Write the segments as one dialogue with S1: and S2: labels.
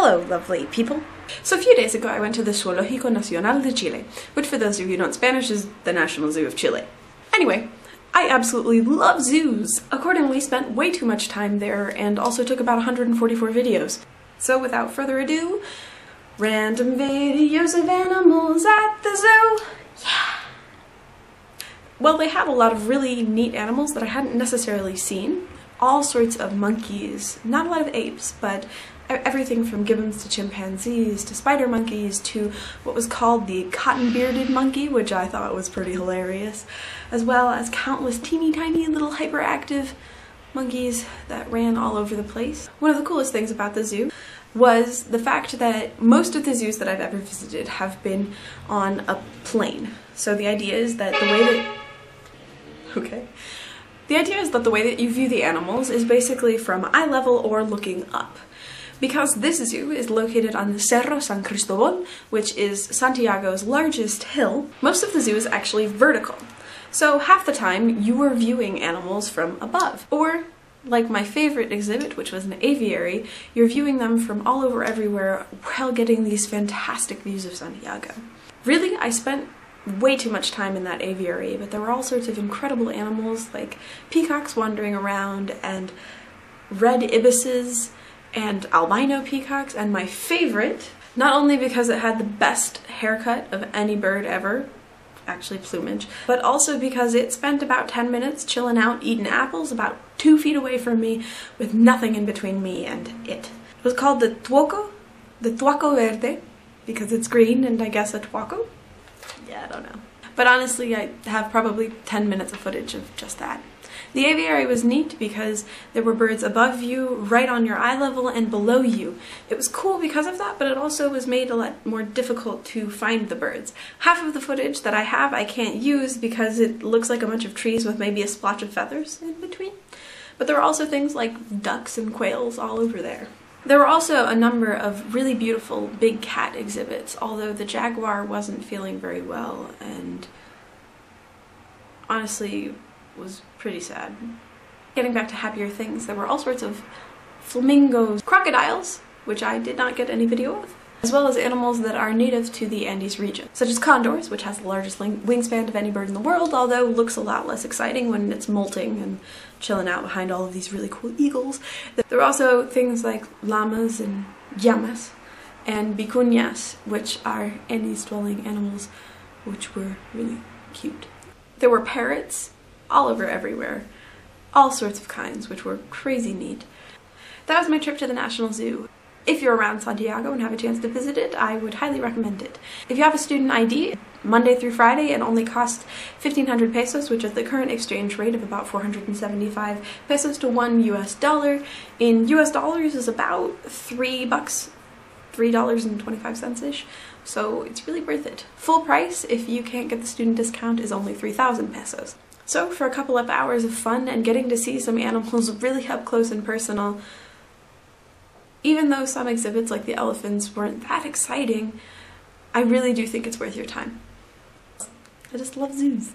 S1: Hello, lovely people. So a few days ago I went to the Zoológico Nacional de Chile, which for those of you who don't Spanish is the National Zoo of Chile. Anyway, I absolutely love zoos. Accordingly, spent way too much time there and also took about 144 videos. So without further ado, random videos of animals at the zoo. Yeah! Well, they had a lot of really neat animals that I hadn't necessarily seen. All sorts of monkeys, not a lot of apes, but everything from gibbons to chimpanzees to spider monkeys to what was called the cotton-bearded monkey, which I thought was pretty hilarious, as well as countless teeny tiny little hyperactive monkeys that ran all over the place. One of the coolest things about the zoo was the fact that most of the zoos that I've ever visited have been on a plane. So the idea is that the way that you view the animals is basically from eye level or looking up. Because this zoo is located on the Cerro San Cristobal, which is Santiago's largest hill, most of the zoo is actually vertical. So half the time you were viewing animals from above. Or, like my favorite exhibit, which was an aviary, you're viewing them from all over everywhere while getting these fantastic views of Santiago. Really, I spent way too much time in that aviary, but there were all sorts of incredible animals like peacocks wandering around and red ibises and albino peacocks, and my favorite, not only because it had the best haircut of any bird ever, actually plumage, but also because it spent about 10 minutes chilling out eating apples about 2 feet away from me with nothing in between me and it. It was called the tuoco verde, because it's green and I guess a tuoco? Yeah, I don't know. But honestly, I have probably 10 minutes of footage of just that. The aviary was neat because there were birds above you, right on your eye level, and below you. It was cool because of that, but it also was made a lot more difficult to find the birds. Half of the footage that I have I can't use because it looks like a bunch of trees with maybe a splotch of feathers in between. But there were also things like ducks and quails all over there. There were also a number of really beautiful big cat exhibits, although the jaguar wasn't feeling very well and honestly was pretty sad. Getting back to happier things, there were all sorts of flamingos, crocodiles, which I did not get any video of, as well as animals that are native to the Andes region, such as condors, which has the largest wingspan of any bird in the world, although looks a lot less exciting when it's molting and chilling out behind all of these really cool eagles. There were also things like llamas and llamas and vicuñas, which are Andes-dwelling animals, which were really cute. There were parrots all over everywhere, all sorts of kinds, which were crazy neat. That was my trip to the National Zoo. If you're around Santiago and have a chance to visit it, I would highly recommend it. If you have a student ID, Monday through Friday, it only costs 1,500 pesos, which is the current exchange rate of about 475 pesos to $1 US. In US dollars is about $3, $3.25-ish. So it's really worth it. Full price, if you can't get the student discount, is only 3,000 pesos. So for a couple of hours of fun and getting to see some animals really up close and personal, even though some exhibits like the elephants weren't that exciting, I really do think it's worth your time. I just love zoos.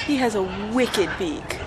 S2: He has a wicked beak.